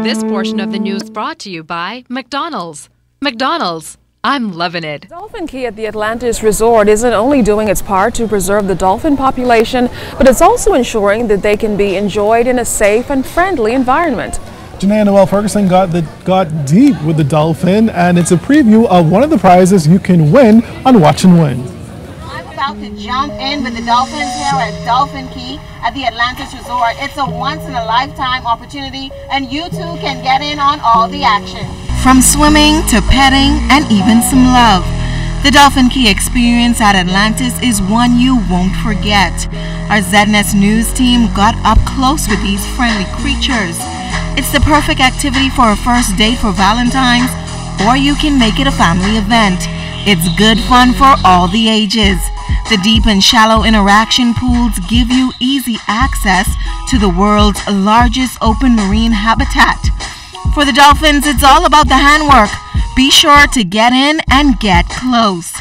This portion of the news brought to you by McDonald's. McDonald's, I'm loving it. Dolphin Key at the Atlantis Resort isn't only doing its part to preserve the dolphin population, but it's also ensuring that they can be enjoyed in a safe and friendly environment. Janae Noel Ferguson got deep with the dolphin, and it's a preview of one of the prizes you can win on Watch and Win. I'm about to jump in with the dolphins here at Dolphin Key at the Atlantis Resort. It's a once-in-a-lifetime opportunity, and you too can get in on all the action. From swimming to petting and even some love, the Dolphin Key experience at Atlantis is one you won't forget. Our ZNS News team got up close with these friendly creatures. It's the perfect activity for a first date for Valentine's, or you can make it a family event. It's good fun for all the ages. The deep and shallow interaction pools give you easy access to the world's largest open marine habitat. For the dolphins, it's all about the handwork. Be sure to get in and get close.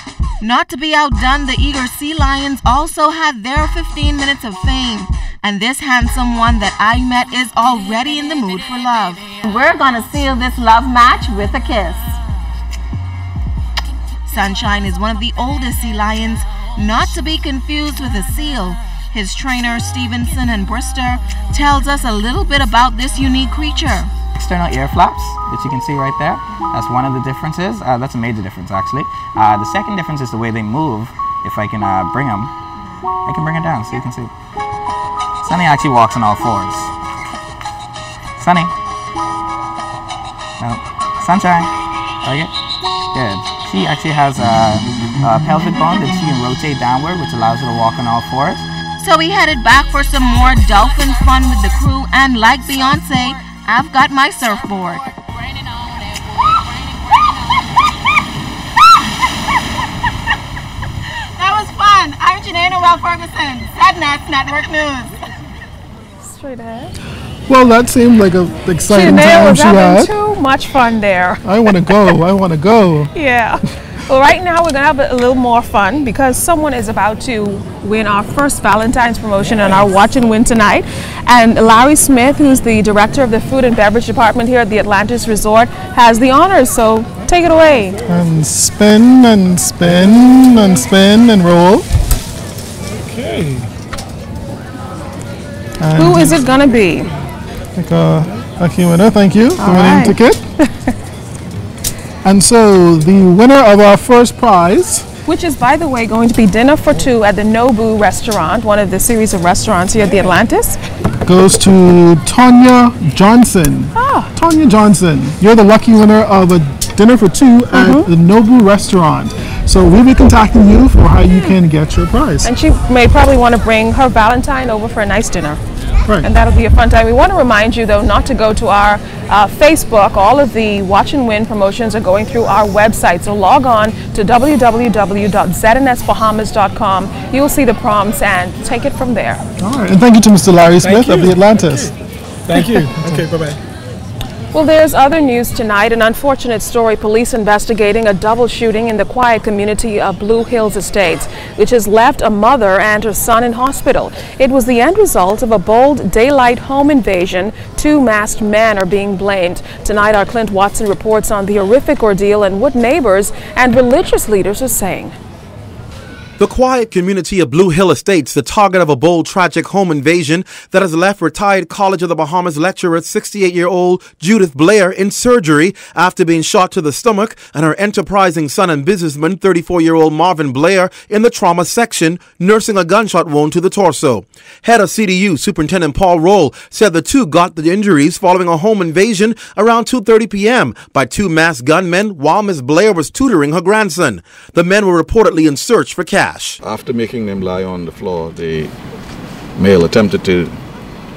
Not to be outdone, the eager sea lions also had their 15 minutes of fame. And this handsome one that I met is already in the mood for love. We're gonna seal this love match with a kiss. Sunshine is one of the oldest sea lions, not to be confused with a seal. His trainer, Stevenson and Brister, tells us a little bit about this unique creature. External ear flaps that you can see right there. That's one of the differences. That's a major difference, actually. The second difference is the way they move. If I can bring them, I can bring it down so you can see. Sunny actually walks on all fours. Sunny. No. Sunshine. Like it? Good. She actually has a pelvic bone that she can rotate downward, which allows her to walk on all fours. So we headed back for some more dolphin fun with the crew, and like Beyonce, I've got my surfboard. That was fun. I'm Janae Noel Ferguson, ZNS Network News. Straight ahead. Well, that seemed like an exciting time she had. Too much fun there. I want to go. I want to go. Yeah. Well, right now we're going to have a little more fun because someone is about to win our first Valentine's promotion on our Watch and Win tonight. And Larry Smith, who's the director of the Food and Beverage Department here at the Atlantis Resort, has the honors. So take it away. And spin and spin and spin and roll. Okay. And who is it going to be? Lucky winner, thank you for winning ticket. And so the winner of our first prize, which is, by the way, going to be dinner for two at the Nobu restaurant, one of the series of restaurants here at the Atlantis, goes to Tanya Johnson. Tanya Johnson, you're the lucky winner of a dinner for two at the Nobu restaurant. So we'll be contacting you for how you can get your prize. And she may probably want to bring her Valentine over for a nice dinner. Right. And that'll be a fun time. We want to remind you, though, not to go to our Facebook. All of the Watch and Win promotions are going through our website. So log on to www.znsbahamas.com. You'll see the prompts and take it from there. All right. And thank you to Mr. Larry Smith of the Atlantis. Thank you. Okay, bye-bye. Well, there's other news tonight. An unfortunate story. Police investigating a double shooting in the quiet community of Blue Hills Estates, which has left a mother and her son in hospital. It was the end result of a bold daylight home invasion. Two masked men are being blamed. Tonight, our Clint Watson reports on the horrific ordeal and what neighbors and religious leaders are saying. The quiet community of Blue Hill Estates, the target of a bold, tragic home invasion that has left retired College of the Bahamas lecturer 68-year-old Judith Blair in surgery after being shot to the stomach, and her enterprising son and businessman 34-year-old Marvin Blair in the trauma section, nursing a gunshot wound to the torso. Head of CDU, Superintendent Paul Roll, said the two got the injuries following a home invasion around 2:30 p.m. by two masked gunmen while Ms. Blair was tutoring her grandson. The men were reportedly in search for cash. After making them lie on the floor, the male attempted to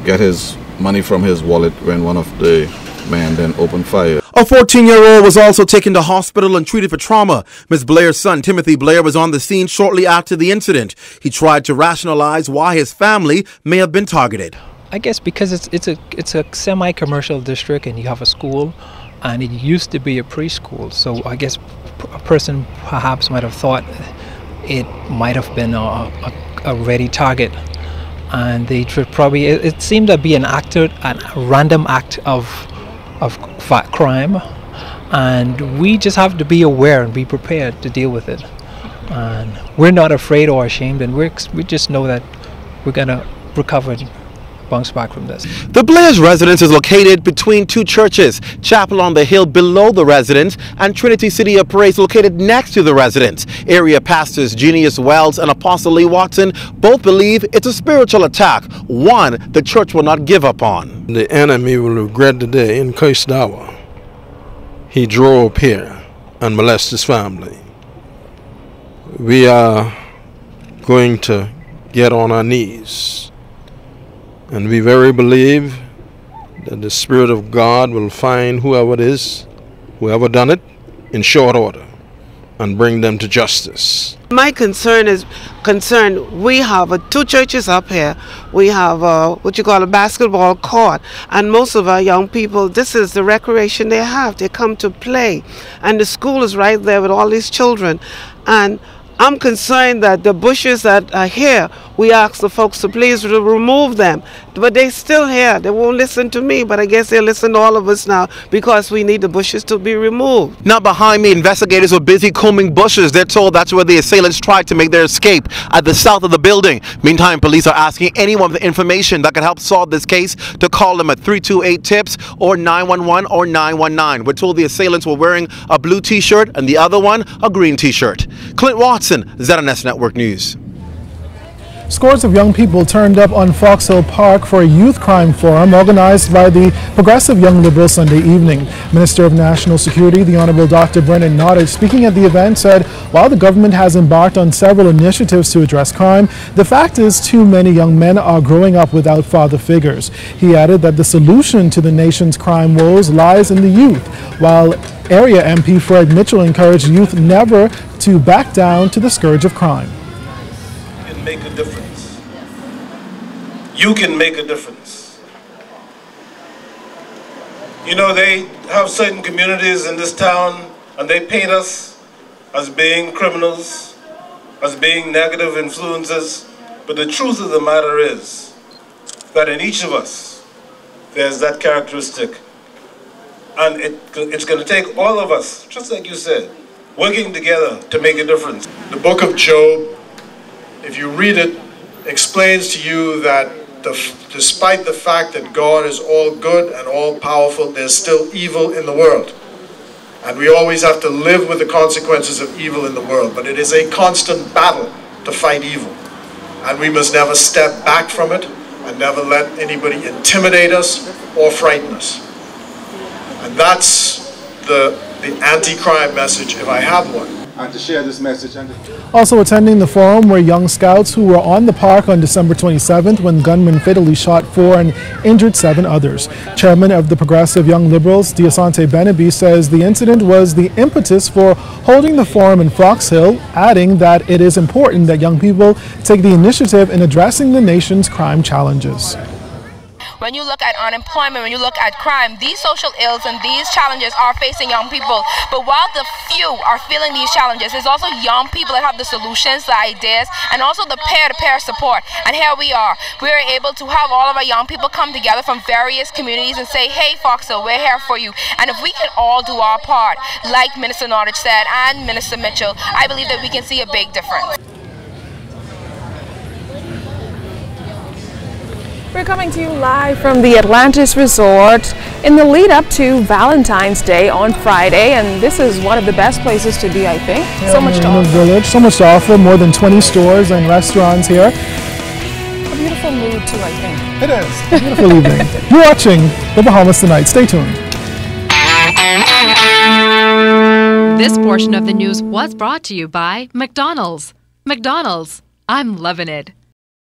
get his money from his wallet when one of the men then opened fire. A 14-year-old was also taken to hospital and treated for trauma. Ms. Blair's son, Timothy Blair, was on the scene shortly after the incident. He tried to rationalize why his family may have been targeted. I guess because it's a semi-commercial district and you have a school, and it used to be a preschool. So I guess a person perhaps might have thought it might have been a ready target, and they should probably. It seemed to be a random act of crime, and we just have to be aware and be prepared to deal with it. And we're not afraid or ashamed, and we just know that we're gonna recover and bounce back from this. The Blair's residence is located between two churches, Chapel on the Hill below the residence and Trinity City of Praise located next to the residence. Area pastors Genius Wells and Apostle Lee Watson both believe it's a spiritual attack, one the church will not give up on. The enemy will regret the day in cursed hour he drove up here and molested his family. We are going to get on our knees, and we very believe that the Spirit of God will find whoever it is, whoever done it, in short order, and bring them to justice. My concern is we have two churches up here. We have what you call a basketball court, and most of our young people, this is the recreation they have. They come to play, and the school is right there with all these children. And I'm concerned that the bushes that are here, we ask the folks to please remove them. But they're still here. They won't listen to me, but I guess they'll listen to all of us now because we need the bushes to be removed. Now behind me, investigators were busy combing bushes. They're told that's where the assailants tried to make their escape, at the south of the building. Meantime, police are asking anyone with information that could help solve this case to call them at 328-TIPS or 911 or 919. We're told the assailants were wearing a blue t-shirt and the other one a green t-shirt. Clint Watson, ZNS Network News. Scores of young people turned up on Fox Hill Park for a youth crime forum organized by the Progressive Young Liberals Sunday evening. Minister of National Security, the Honorable Dr. Brennan Nottage, speaking at the event, said while the government has embarked on several initiatives to address crime, the fact is too many young men are growing up without father figures. He added that the solution to the nation's crime woes lies in the youth, while area MP Fred Mitchell encouraged youth never to back down to the scourge of crime. Make a difference. You can make a difference. You know, they have certain communities in this town and they paint us as being criminals, as being negative influences, but the truth of the matter is that in each of us there's that characteristic, and it's going to take all of us, just like you said, working together to make a difference. The book of Job, if you read it, explains to you that despite the fact that God is all good and all powerful, there's still evil in the world. And we always have to live with the consequences of evil in the world. But it is a constant battle to fight evil. And we must never step back from it and never let anybody intimidate us or frighten us. And that's the anti-crime message, if I have one. And to share this message. Also attending the forum were young scouts who were on the park on December 27th when gunmen fatally shot 4 and injured 7 others. Chairman of the Progressive Young Liberals, Diasante Benabi, says the incident was the impetus for holding the forum in Fox Hill, adding that it is important that young people take the initiative in addressing the nation's crime challenges. When you look at unemployment, when you look at crime, these social ills and these challenges are facing young people. But while the few are feeling these challenges, there's also young people that have the solutions, the ideas, and also the peer-to-peer support. And here we are. We're able to have all of our young people come together from various communities and say, hey, Foxhill, we're here for you. And if we can all do our part, like Minister Nottage said and Minister Mitchell, I believe that we can see a big difference. We're coming to you live from the Atlantis Resort in the lead up to Valentine's Day on Friday, and this is one of the best places to be, I think. Yeah, so much to offer. Village, so much to offer, more than 20 stores and restaurants here. A beautiful mood too, I think. It is. A beautiful evening. You're watching The Bahamas Tonight. Stay tuned. This portion of the news was brought to you by McDonald's. McDonald's, I'm loving it.